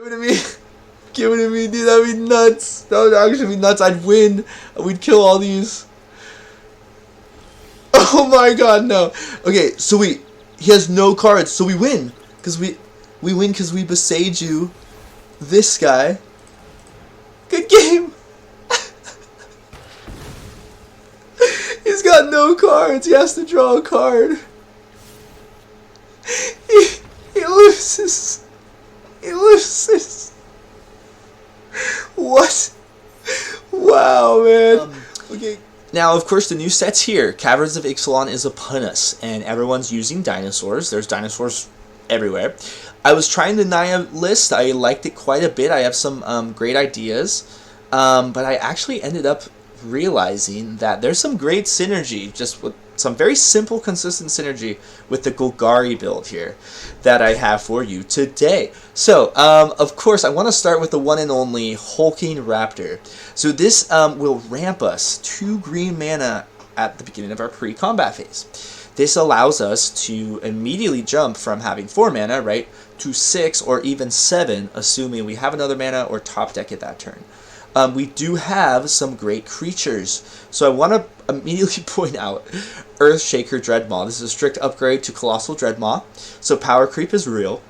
Give it to me. Give it to me, dude. That'd be nuts. That would actually be nuts. I'd win. We'd kill all these. Oh my god, no. Okay, so he has no cards, so we win. Because we win because we besage you. This guy. Good game. He's got no cards. He has to draw a card. He loses. He loses. What? Wow, man. Okay. Now, of course, the new set's here. Caverns of Ixalan is upon us, and everyone's using dinosaurs. There's dinosaurs everywhere. I was trying the Naya list. I liked it quite a bit. I have some great ideas, but I actually ended up realizing that there's some great synergy, just with some very simple, consistent synergy with the Golgari build here that I have for you today. So, of course, I want to start with the one and only Hulking Raptor. So this will ramp us 2 green mana at the beginning of our pre-combat phase. This allows us to immediately jump from having 4 mana, right, to 6 or even 7, assuming we have another mana or top deck at that turn. We do have some great creatures. So I want to immediately point out Earthshaker Dreadmaw. This is a strict upgrade to Colossal Dreadmaw. So power creep is real.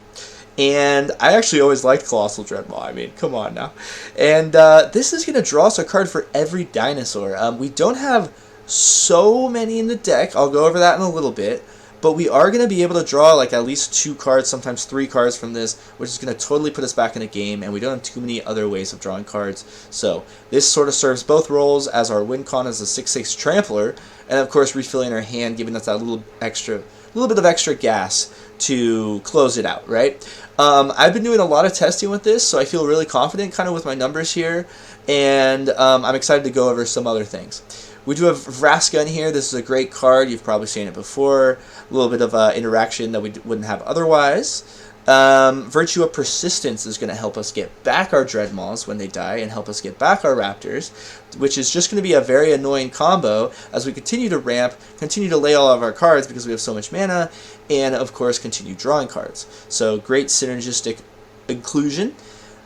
And I actually always liked Colossal Dreadmaw. I mean, come on now. And this is going to draw us a card for every dinosaur. We don't have so many in the deck. I'll go over that in a little bit. But we are going to be able to draw like at least 2 cards, sometimes 3 cards from this, which is going to totally put us back in the game, and we don't have too many other ways of drawing cards. So this sort of serves both roles as our win con as a 6/6 trampler, and of course refilling our hand, giving us that little bit of extra gas to close it out, right? I've been doing a lot of testing with this, so I feel really confident kind of with my numbers here, and I'm excited to go over some other things. We do have Vraska in here. This is a great card. You've probably seen it before. A little bit of interaction that we wouldn't have otherwise. Virtue of Persistence is going to help us get back our Dreadmaws when they die and help us get back our Raptors, which is just going to be a very annoying combo as we continue to ramp, continue to lay all of our cards because we have so much mana, and of course continue drawing cards. So great synergistic inclusion.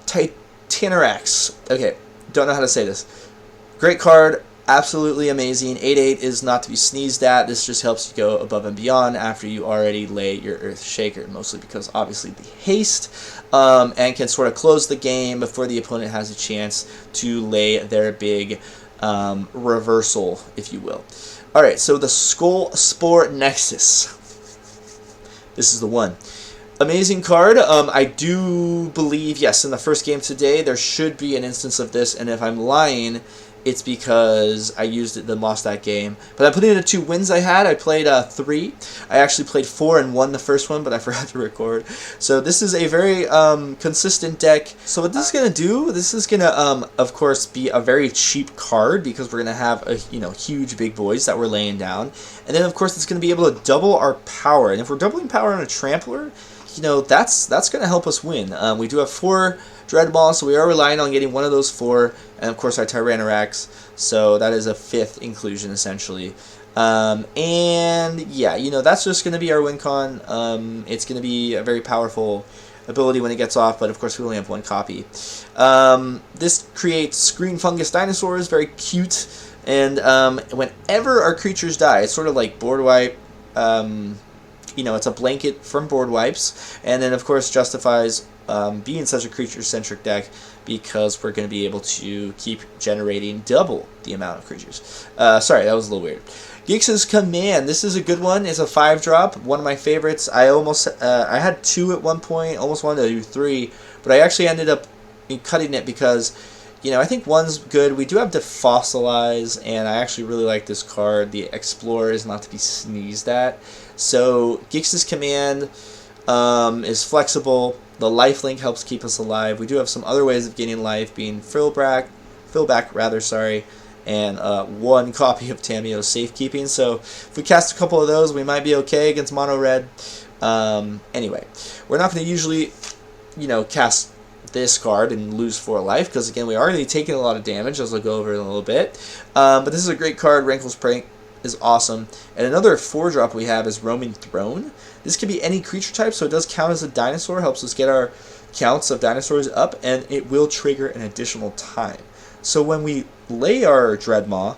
Tyrranex. Okay, don't know how to say this. Great card. Absolutely amazing. 8/8 is not to be sneezed at. This just helps you go above and beyond after you already lay your Earthshaker, mostly because obviously the haste, and can sort of close the game before the opponent has a chance to lay their big reversal, if you will. Alright, so the Skullspore Nexus. This is the one. Amazing card. I do believe, yes, in the first game today, there should be an instance of this, and if I'm lying, it's because I used it then lost that game. But I put in the 2 wins I had. I played 3. I actually played 4 and won the first one, but I forgot to record. So this is a very consistent deck. So what this is going to do, this is going to, of course, be a very cheap card because we're going to have, huge big boys that we're laying down. And then, of course, it's going to be able to double our power. And if we're doubling power on a Trampler, that's going to help us win. We do have 4 Dreadmaw, so we are relying on getting one of those 4, and of course our Tyrranex Rex, so that is a 5th inclusion essentially. And yeah, that's just going to be our win con. It's going to be a very powerful ability when it gets off, but of course we only have 1 copy. This creates green fungus dinosaurs, very cute, and whenever our creatures die, it's sort of like board wipe. It's a blanket from board wipes, and then of course justifies being such a creature-centric deck because we're going to be able to keep generating double the amount of creatures. Sorry, that was a little weird. Gix's Command. This is a good one. It's a 5-drop, one of my favorites. I had 2 at one point, almost wanted to do 3, but I actually ended up cutting it because, I think 1's good. We do have Defossilize, and I actually really like this card. The Explorer is not to be sneezed at. So Gix's Command is flexible. The lifelink helps keep us alive. We do have some other ways of gaining life, being Frillback, and 1 copy of Tamiyo's Safekeeping. So if we cast a couple of those, we might be okay against mono red. Anyway, we're not going to usually, cast this card and lose 4 life because again, we are already taking a lot of damage, as I'll go over in a little bit. But this is a great card. Rankle's Prank is awesome. And another 4-drop we have is Roaming Throne. This could be any creature type, so it does count as a dinosaur, helps us get our counts of dinosaurs up, and it will trigger an additional time. So when we lay our Dreadmaw,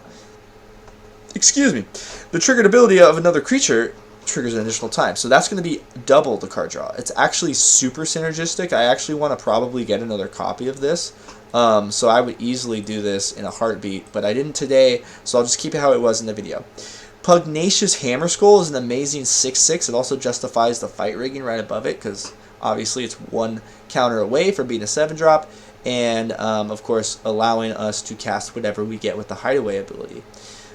excuse me, the triggered ability of another creature triggers an additional time. So that's going to be double the card draw. It's actually super synergistic. I actually want to probably get another copy of this. So I would easily do this in a heartbeat, but I didn't today, so I'll just keep it how it was in the video. Pugnacious Hammerskull is an amazing 6/6. It also justifies the fight rigging right above it, because obviously it's one counter away from being a 7-drop, and of course allowing us to cast whatever we get with the hideaway ability.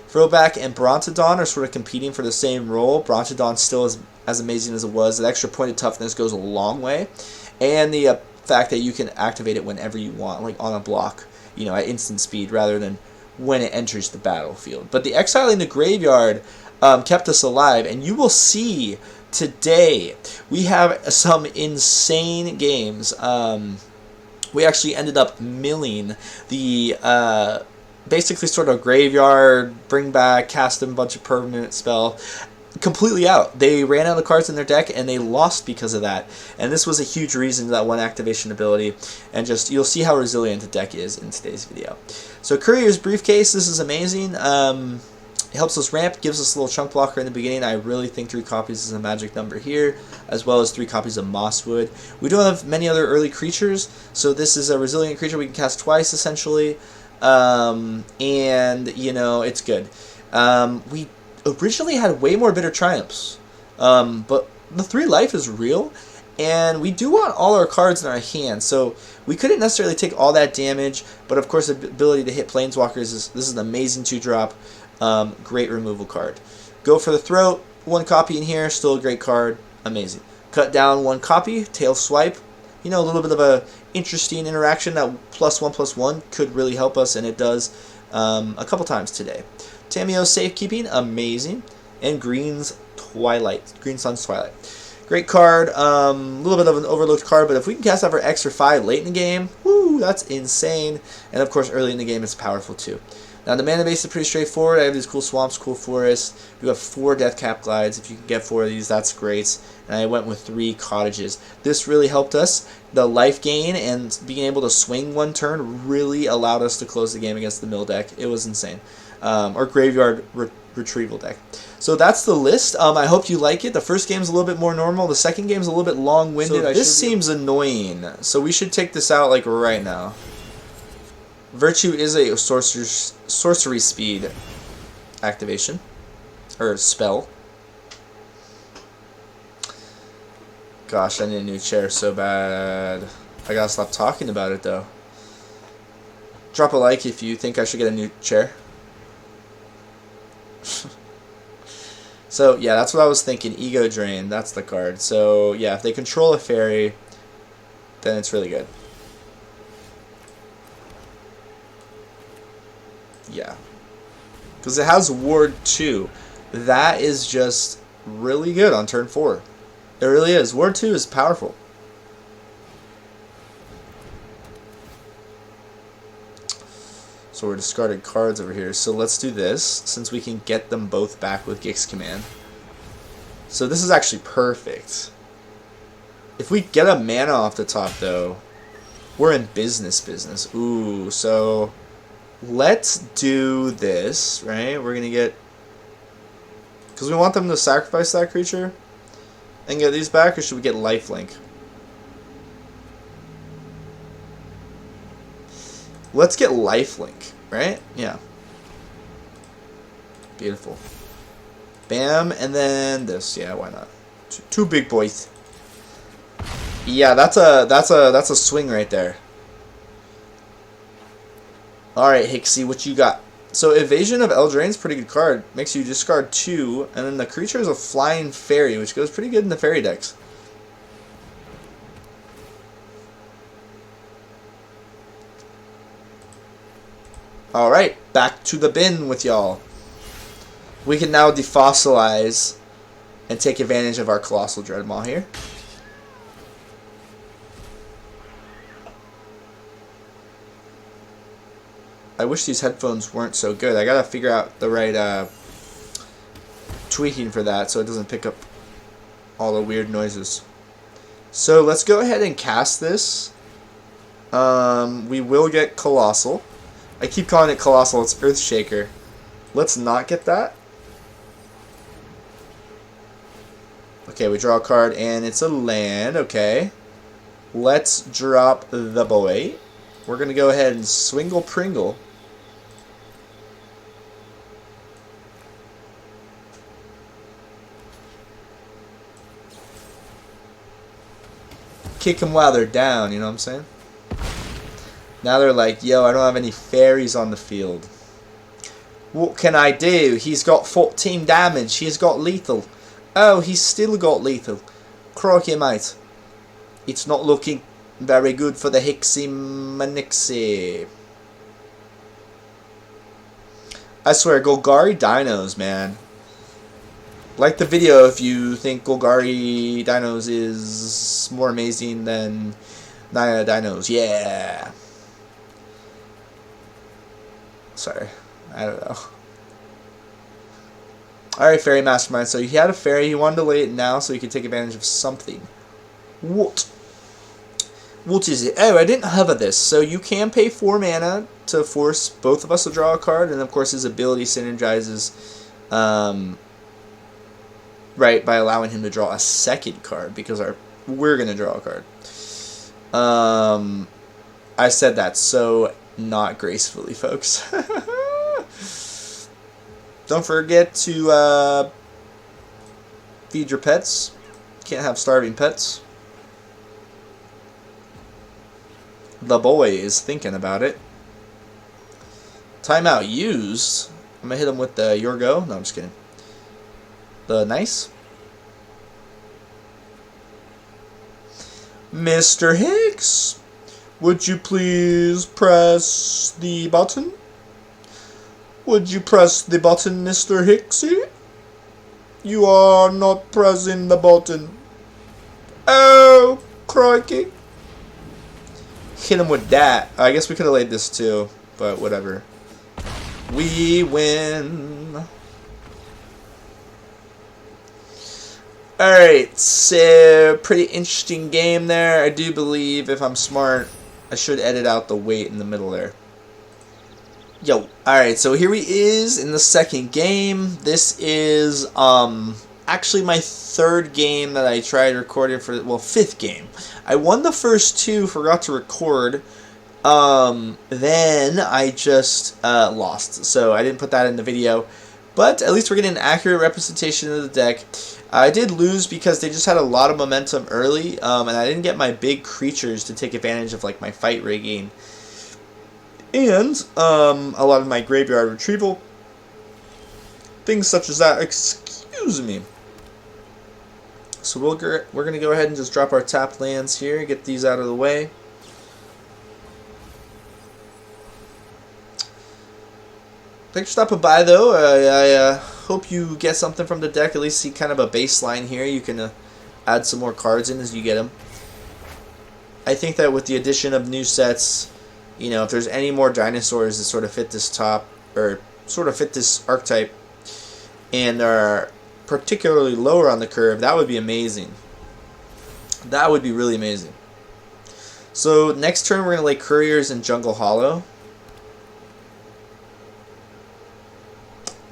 Frillback and Brontodon are sort of competing for the same role. Brontodon still is as amazing as it was. The extra pointed toughness goes a long way, and the fact that you can activate it whenever you want, like on a block, at instant speed rather than when it enters the battlefield. But the exiling the graveyard kept us alive, and you will see today we have some insane games. We actually ended up milling the basically sort of graveyard, bring back, cast them a bunch of permanent spell completely out. They ran out of cards in their deck and they lost because of that. And this was a huge reason, that one activation ability. And just, you'll see how resilient the deck is in today's video. So Courier's Briefcase, this is amazing. It helps us ramp, gives us a little chunk blocker in the beginning. I really think 3 copies is a magic number here, as well as 3 copies of Mosswood. We don't have many other early creatures, so this is a resilient creature we can cast twice essentially. And it's good. We originally had way more Bitter Triumphs, but the 3 life is real, and we do want all our cards in our hand, so we couldn't necessarily take all that damage, but of course the ability to hit Planeswalkers this is an amazing 2-drop, great removal card. Go for the Throat, 1 copy in here, still a great card, amazing. Cut down 1 copy, Tail Swipe, a little bit of a interesting interaction. That +1/+1 could really help us, and it does a couple times today. Tamiyo Safekeeping, amazing. And Green's Twilight, Green Sun's Twilight. Great card, a little bit of an overlooked card, but if we can cast out for X or 5 late in the game, woo, that's insane. And of course early in the game it's powerful too. Now the mana base is pretty straightforward. I have these cool swamps, cool forests. We have 4 Deathcap Glides. If you can get 4 of these, that's great. And I went with 3 cottages. This really helped us. The life gain and being able to swing 1 turn really allowed us to close the game against the mill deck. It was insane. Or graveyard retrieval deck. So that's the list. I hope you like it. The first game's a little bit more normal. The second game's a little bit long-winded. So this seems annoying. So we should take this out like right now. Virtue is a sorcery speed activation. Or spell. Gosh, I need a new chair so bad. I gotta stop talking about it though. Drop a like if you think I should get a new chair. So yeah, that's what I was thinking. Ego Drain, that's the card. So yeah, if they control a fairy, then it's really good. Yeah, because it has Ward 2. That is just really good on turn 4. It really is. Ward 2 is powerful. So we're discarding cards over here. So let's do this, since we can get them both back with Gix Command. So this is actually perfect. If we get a mana off the top, though, we're in business. Ooh, so let's do this, right? We're going to get... Because we want them to sacrifice that creature and get these back, or should we get lifelink? Let's get lifelink, right? Yeah. Beautiful. Bam, and then this. Yeah, why not? Two big boys. Yeah, that's a swing right there. All right, Hixie, what you got? So Evasion of Eldraine's a pretty good card. Makes you discard 2, and then the creature is a flying fairy, which goes pretty good in the fairy decks. Alright, back to the bin with y'all. We can now defossilize and take advantage of our Colossal Dreadmaw here. I wish these headphones weren't so good. I gotta figure out the right tweaking for that so it doesn't pick up all the weird noises. So let's go ahead and cast this. We will get Colossal. I keep calling it Colossal, it's Earthshaker. Let's not get that. Okay, we draw a card and it's a land, okay. Let's drop the boy. We're going to go ahead and Swingle Pringle. Kick them while they're down, you know what I'm saying? Now they're like, yo, I don't have any fairies on the field. What can I do? He's got 14 damage. He's got lethal. Oh, he's still got lethal. Crikey, mate. It's not looking very good for the Hixie Manixie. I swear, Golgari Dinos, man. Like the video if you think Golgari Dinos is more amazing than Naya Dinos. Yeah. Sorry. I don't know. Alright, Fairy Mastermind. So he had a fairy. He wanted to lay it now so he could take advantage of something. What? What is it? Oh, I didn't hover this. So you can pay 4 mana to force both of us to draw a card. And of course his ability synergizes right, by allowing him to draw a second card. Because we're going to draw a card. I said that so not gracefully, folks. Don't forget to feed your pets. Can't have starving pets. The boy is thinking about it. Timeout used. I'm going to hit him with the Your Go. No, I'm just kidding. The nice. Mr. Hicks, would you please press the button? Would you press the button, Mr. Hicksy? You are not pressing the button. Oh, crikey. Hit him with that. I guess we could have laid this too, but whatever. We win. Alright, so pretty interesting game there. I do believe, if I'm smart, I should edit out the wait in the middle there. Yo, alright, so here he is in the second game. This is actually my 3rd game that I tried recording for, well, 5th game. I won the first 2, forgot to record. Then I just lost, so I didn't put that in the video. But at least we're getting an accurate representation of the deck. I did lose because they just had a lot of momentum early, and I didn't get my big creatures to take advantage of like my fight rigging. And a lot of my graveyard retrieval. Things such as that. Excuse me. So we're going to go ahead and just drop our tapped lands here. Get these out of the way. Thanks for stopping by, though. I hope you get something from the deck. At least see kind of a baseline here. You can add some more cards in as you get them. I think that with the addition of new sets, you know, if there's any more dinosaurs that sort of fit this sort of fit this archetype, and are particularly lower on the curve, that would be amazing. That would be really amazing. So next turn we're going to lay Couriers in Jungle Hollow.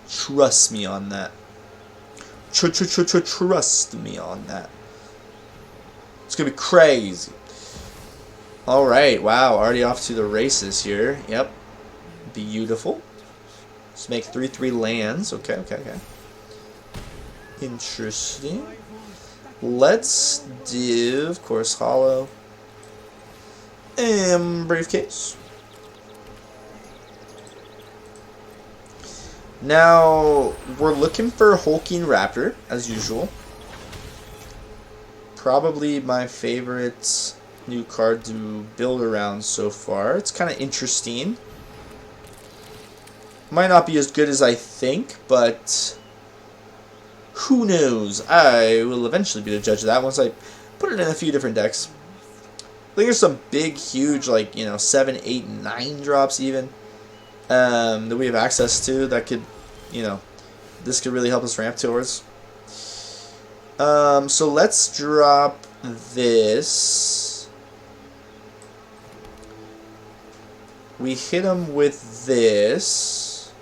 Trust me on that. Trust me on that. It's going to be crazy. Alright, wow, already off to the races here. Yep. Beautiful. Let's make 3/3 lands. Okay. Interesting. Let's do, of course, Hollow. And Briefcase. Now, we're looking for Hulking Raptor, as usual. Probably my favorite new card to build around so far. It's kind of interesting. Might not be as good as I think, but who knows? I will eventually be the judge of that once I put it in a few different decks. I think there's some big, huge, like, you know, 7, 8, 9 drops even that we have access to that could, you know, this could really help us ramp towards. So let's drop this. We hit him with this.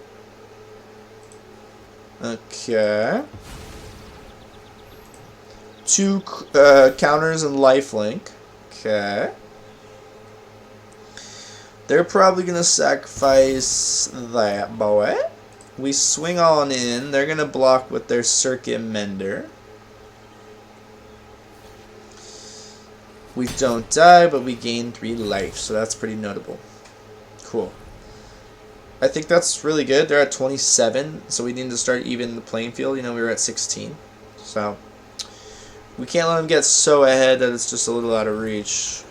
Okay. 2 counters and lifelink. Okay. They're probably going to sacrifice that boy. We swing on in. They're going to block with their Circuit Mender. We don't die, but we gain 3 life, so that's pretty notable. Cool. I think that's really good. They're at 27, so we need to start even the playing field. You know, we were at 16. So we can't let them get so ahead that it's just a little out of reach.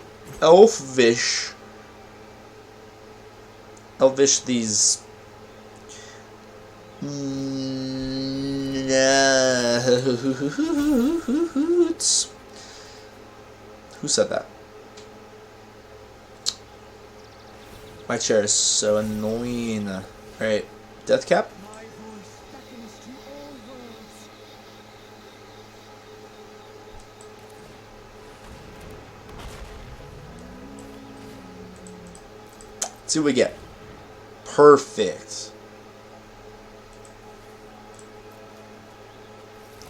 Elvish these. Who said that? My chair is so annoying. Alright, death cap. Let's see what we get. Perfect.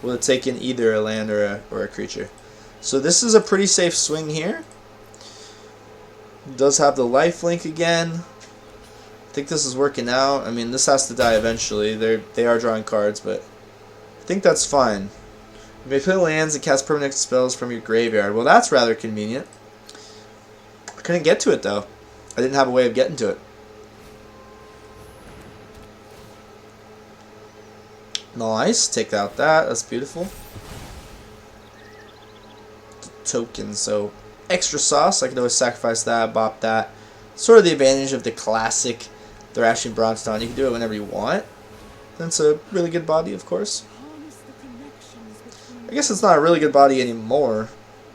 Will it take in either a land or a creature? So this is a pretty safe swing here. It does have the lifelink again. I think this is working out. I mean, this has to die eventually. They are drawing cards, but I think that's fine. You may play lands and cast permanent spells from your graveyard. Well, that's rather convenient. I couldn't get to it though. I didn't have a way of getting to it. Nice. Take out that. That's beautiful. Token, so extra sauce. I can always sacrifice that, bop that. Sort of the advantage of the classic Thrashing Brontodon. You can do it whenever you want. That's a really good body, of course. I guess it's not a really good body anymore.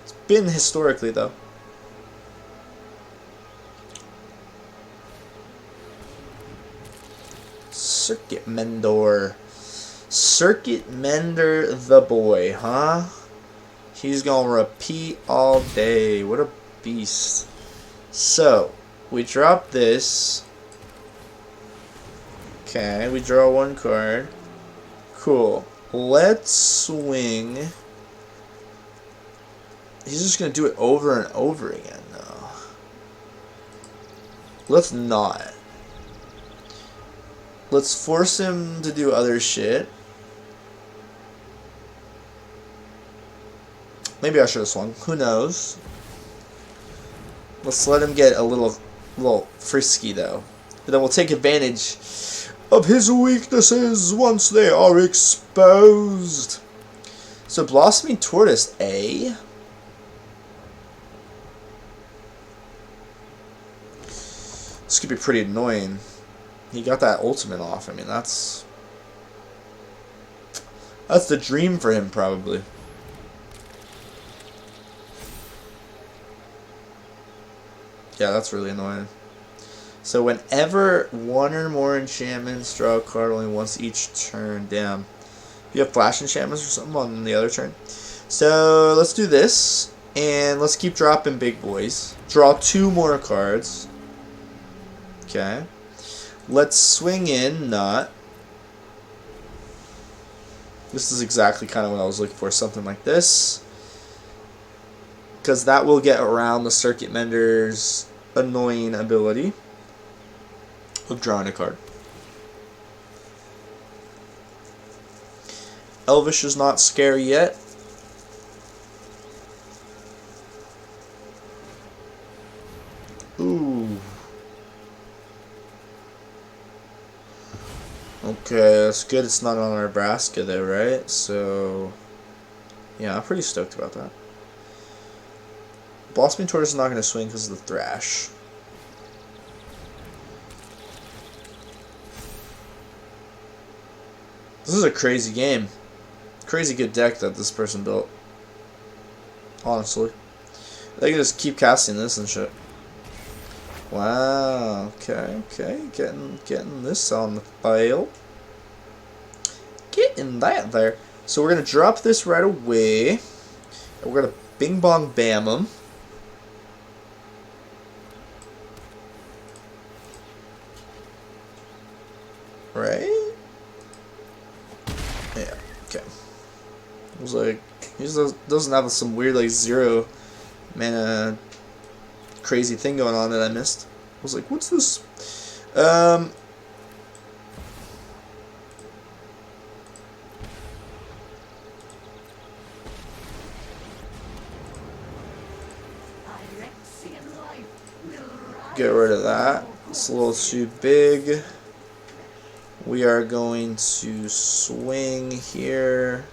It's been historically, though. Circuit Mender. Circuit Mender the boy, huh? He's gonna repeat all day. What a beast. So, we drop this. Okay, we draw 1 card. Cool. Let's swing. He's just gonna do it over and over again, though. Let's not. Let's force him to do other shit. Maybe I should have swung. Who knows? Let's let him get a little frisky, though. And then we'll take advantage of his weaknesses once they are exposed. So Blossoming Tortoise, eh? This could be pretty annoying. He got that ultimate off. I mean, that's the dream for him, probably. Yeah, that's really annoying. So whenever 1 or more enchantments draw a card only once each turn, damn. You have flash enchantments or something on the other turn. So let's do this, and let's keep dropping big boys. Draw 2 more cards. Okay. Let's swing in, not. This is exactly kind of what I was looking for, something like this. Because that will get around the Circuit Mender's annoying ability of drawing a card. Elvish is not scary yet. Ooh. Okay, that's good. It's not on our Vraska though, right? So, yeah, I'm pretty stoked about that. Blossoming Tortoise is not going to swing because of the Thrash. This is a crazy game. Crazy good deck that this person built. Honestly. They can just keep casting this and shit. Wow. Okay, okay. Getting this on the file. Getting that there. So we're going to drop this right away. And we're going to Bing Bong Bam 'em. Right? Yeah, okay. It was like, he just doesn't have some weird, like, 0 mana crazy thing going on that I missed. I was like, what's this? Get rid of that. It's a little too big. We are going to swing here.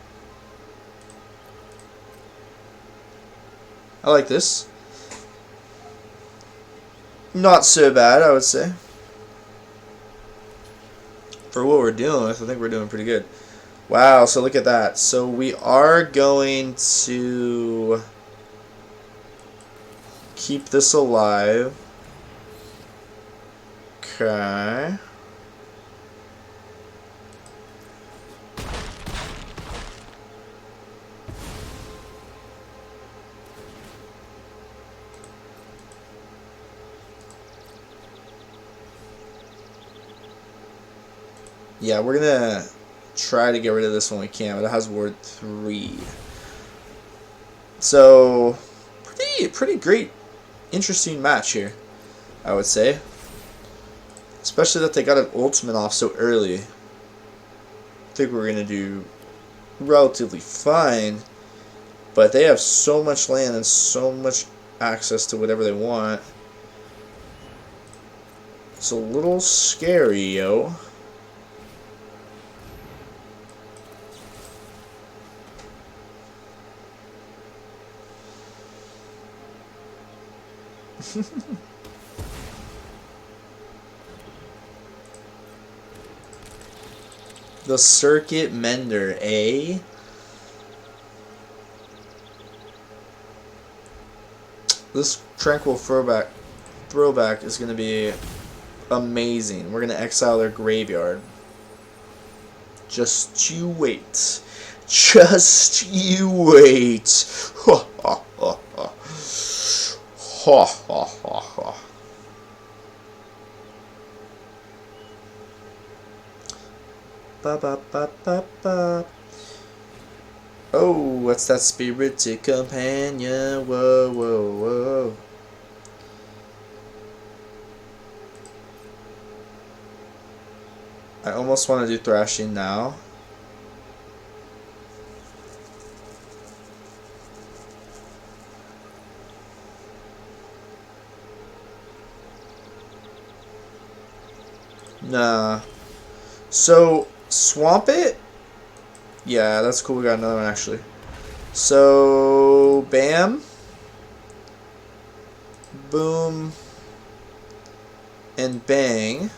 I like this. Not so bad, I would say. For what we're dealing with, I think we're doing pretty good. Wow, so look at that. So we are going to keep this alive. Okay. Yeah, we're gonna try to get rid of this when we can, but it has ward 3. So pretty great, interesting match here, I would say. Especially that they got an ultimate off so early. I think we're gonna do relatively fine, but they have so much land and so much access to whatever they want. It's a little scary, yo. The Circuit Mender, eh? This Tranquill Frillback is going to be amazing. We're going to exile their graveyard. Just you wait. Just you wait. Ha ha ha ha. Ha ha ha ha. Ba ba ba ba ba. Oh, what's that spirited companion? Whoa, whoa, whoa. I almost want to do thrashing now. Nah. So, swamp it? Yeah, that's cool. We got another one actually. So, bam. Boom. And bang.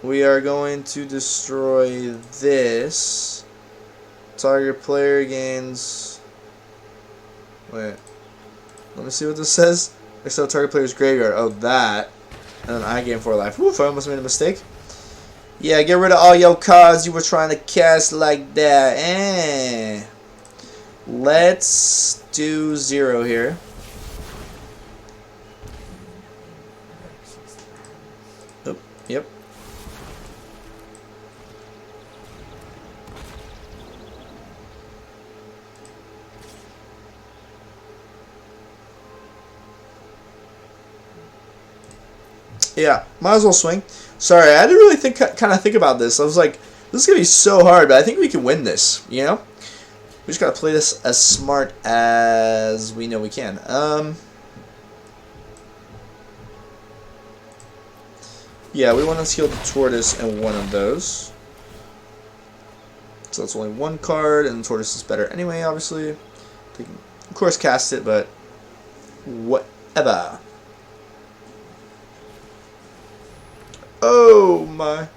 We are going to destroy this. Target player gains. Wait. Let me see what this says. Except target player's graveyard. Oh, that. And then I gain 4 life. Woof, I almost made a mistake. Yeah, get rid of all your cards you were trying to cast like that. Let's do 0 here. Oh, yep. Yeah, might as well swing. Sorry, I didn't really kind of think about this. I was like, this is going to be so hard, but I think we can win this, you know? We just got to play this as smart as we know we can. Yeah, we want to heal the tortoise and one of those. So that's only 1 card, and the tortoise is better anyway, obviously. They can, of course, cast it, but whatever. Oh my.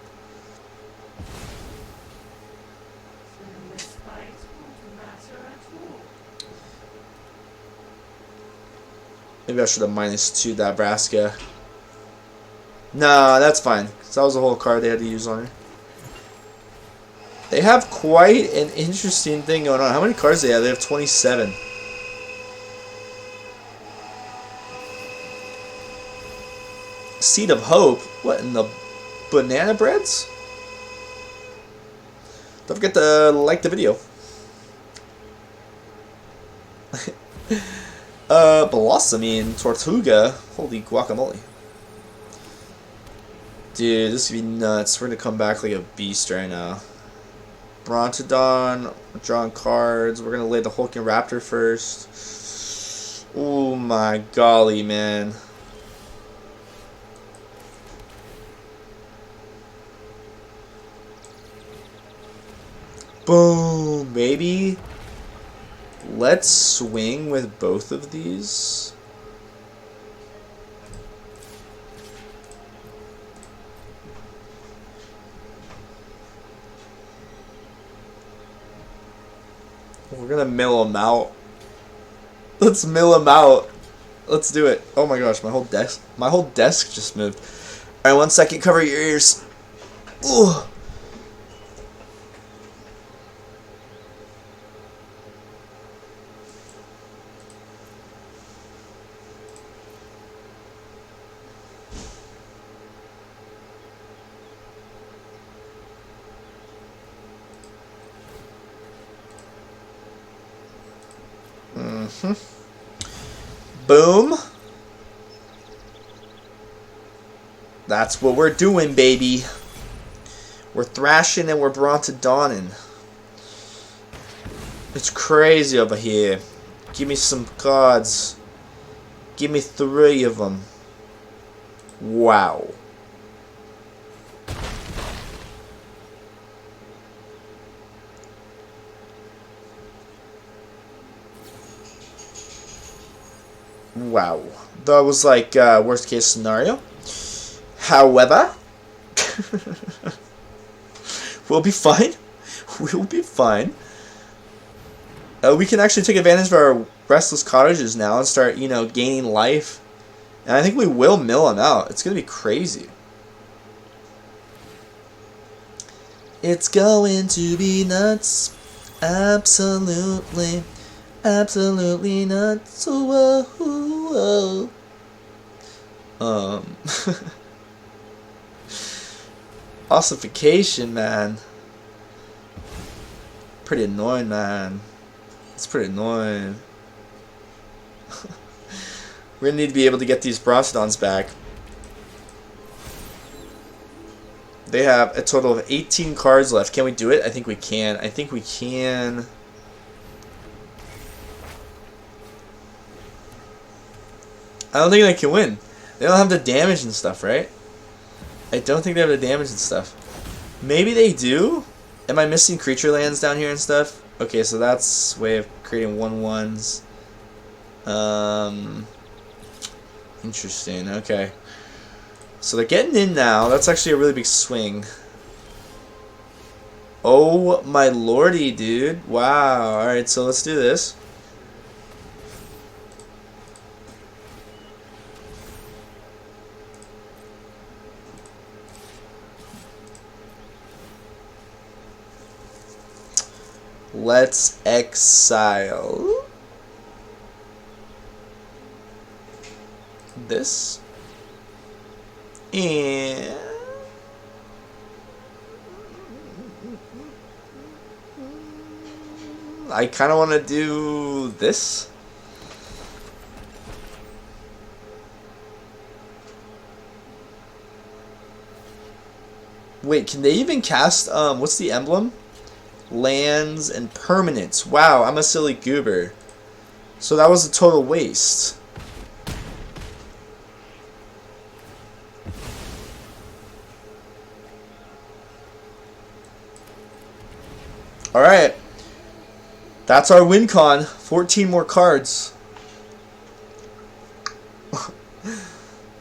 Maybe I should have -2 that Vraska. Nah, that's fine. Because that was the whole card they had to use on her. They have quite an interesting thing going on. How many cards do they have? They have 27. Seed of Hope? What in the banana breads? Don't forget to like the video. Blossoming Tortuga. Holy guacamole. Dude, this would be nuts. We're gonna come back like a beast right now. Brontodon, drawing cards. We're gonna lay the Hulking Raptor first. Oh my golly, man. Boom, baby. Let's swing with both of these. We're gonna mill them out. Let's mill them out. Let's do it. Oh my gosh, my whole desk just moved. Alright, 1 second, cover your ears. Ooh. Boom. That's what we're doing, baby. We're thrashing and we're Brontodoning. It's crazy over here. Give me some cards. Give me 3 of them. Wow. Wow. That was like worst case scenario. However, we'll be fine. We'll be fine. We can actually take advantage of our restless cottages now and start, you know, gaining life. And I think we will mill them out. It's going to be crazy. It's going to be nuts. Absolutely. Absolutely nuts. Whoa, whoa. Ossification, man. Pretty annoying, man. It's pretty annoying. We're gonna need to be able to get these Brontodons back. They have a total of 18 cards left. Can we do it? I think we can. I think we can. I don't think they can win. They don't have the damage and stuff, right? I don't think they have the damage and stuff. Maybe they do? Am I missing creature lands down here and stuff? Okay, so that's a way of creating 1/1s. Interesting, okay. So they're getting in now. That's actually a really big swing. Oh my lordy, dude. Wow. Alright, so let's do this. Let's exile this, and I kind of want to do this. Wait, can they even cast, what's the emblem? Lands and permanents. Wow, I'm a silly goober. So that was a total waste. Alright. That's our win con. 14 more cards.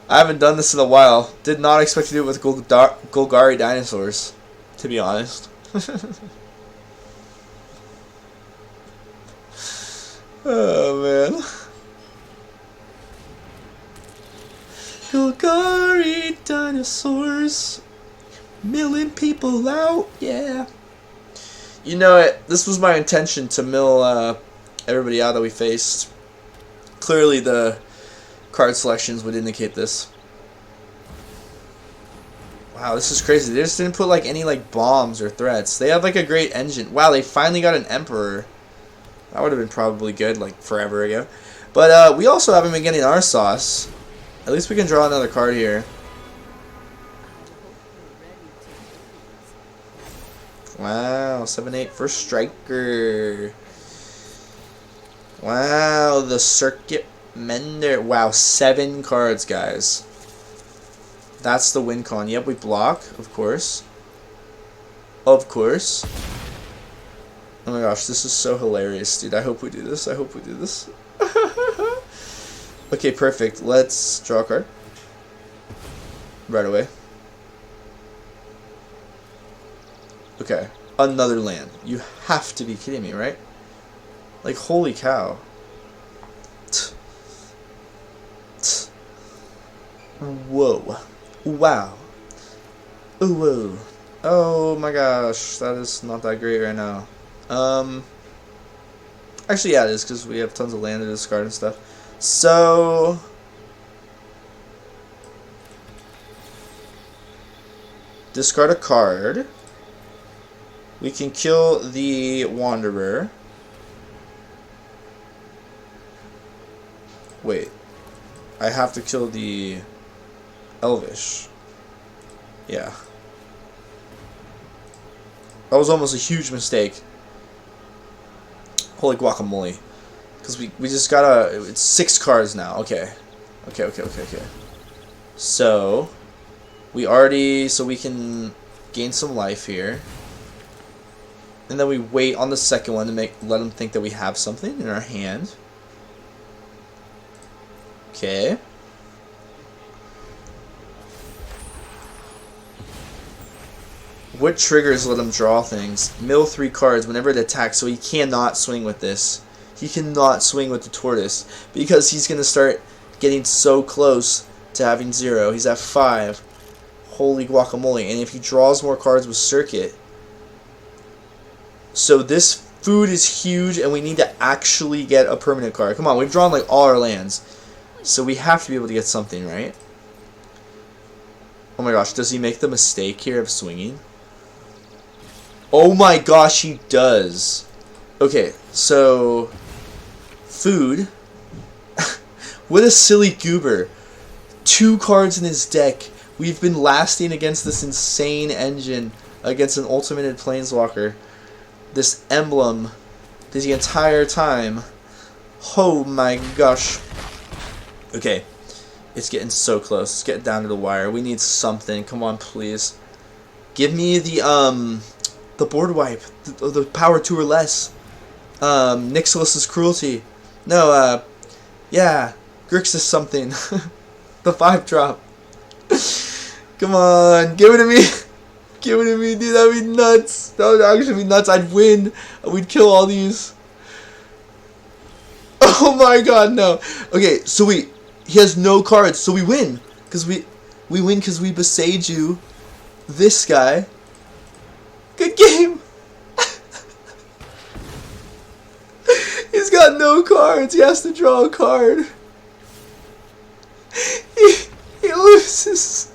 I haven't done this in a while. Did not expect to do it with Golgari dinosaurs, to be honest. Oh man. Golgari dinosaurs milling people out, yeah. You know it. This was my intention to mill everybody out that we faced. Clearly the card selections would indicate this. Wow, this is crazy. They just didn't put like any like bombs or threats. They have like a great engine. Wow, they finally got an Emperor. That would have been probably good like forever ago. But we also haven't been getting our sauce. At least we can draw another card here. Wow, 7/8 first striker. Wow, the Circuit Mender. Wow, 7 cards, guys. That's the win con. Yep, we block, of course. Of course. Oh my gosh, this is so hilarious, dude. I hope we do this. I hope we do this. Okay, perfect. Let's draw a card. Right away. Okay, another land. You have to be kidding me, right? Like, holy cow. Whoa. Wow. Ooh, whoa. Oh my gosh, that is not that great right now. Actually, yeah, it is, because we have tons of land to discard and stuff. So... discard a card. We can kill the Wanderer. Wait. I have to kill the Elvish. Yeah. That was almost a huge mistake. Holy guacamole. Because we just gotta... It's 6 cards now. Okay. Okay. So... we already... So we can gain some life here. And then we wait on the second one to let them think that we have something in our hand. Okay. What triggers let him draw things? Mill 3 cards whenever it attacks, so he cannot swing with this. He cannot swing with the tortoise because he's going to start getting so close to having 0. He's at 5. Holy guacamole. And if he draws more cards with Circuit... So this food is huge, and we need to actually get a permanent card. Come on, we've drawn like all our lands. So we have to be able to get something, right? Oh my gosh, does he make the mistake here of swinging? Oh my gosh, he does. Okay, so... food. What a silly goober. 2 cards in his deck. We've been lasting against this insane engine. Against an ultimated Planeswalker. This emblem the entire time. Oh my gosh. Okay. It's getting so close. It's getting down to the wire. We need something. Come on, please. Give me the board wipe. The power 2 or less. Nixilis's cruelty. No, yeah. Grixis something. The 5-drop. Come on. Give it to me. Give it to me, dude. That would be nuts. That would actually be nuts. I'd win. We'd kill all these. Oh my god, no. Okay, so he has no cards, so we win. Because we win because we Beseiju this guy. Good game. He's got no cards. He has to draw a card. He loses.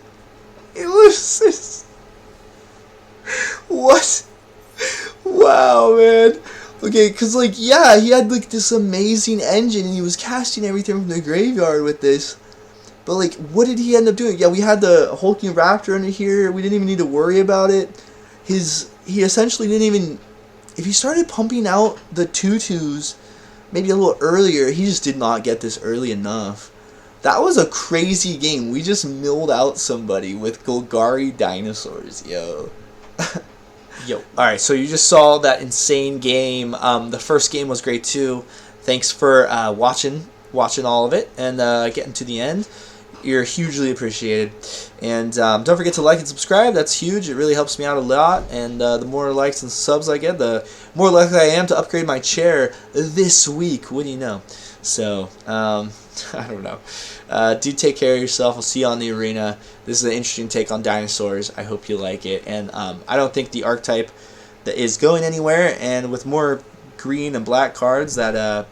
He loses. What? Wow, man. Okay, because, like, yeah, he had, like, this amazing engine, and he was casting everything from the graveyard with this. But, like, what did he end up doing? Yeah, we had the Hulking Raptor under here. We didn't even need to worry about it. He essentially didn't even... If he started pumping out the 2/2s maybe a little earlier, he just did not get this early enough. That was a crazy game. We just milled out somebody with Golgari dinosaurs, yo. Yo. Alright, so you just saw that insane game. The first game was great too. Thanks for watching all of it and getting to the end. You're hugely appreciated. And don't forget to like and subscribe. That's huge. It really helps me out a lot. And the more likes and subs I get, the more likely I am to upgrade my chair this week. What do you know? So, I don't know. Do take care of yourself. I'll see you on the arena. This is an interesting take on dinosaurs. I hope you like it. And I don't think the archetype that is going anywhere, and with more green and black cards that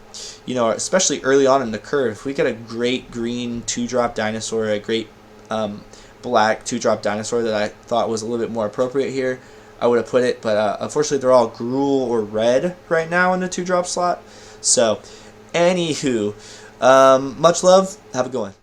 you know, especially early on in the curve, if we get a great green 2-drop dinosaur, a great black 2-drop dinosaur that I thought was a little bit more appropriate here, I would have put it, but unfortunately they're all Gruul or red right now in the 2-drop slot. So, anywho, much love, have a good one.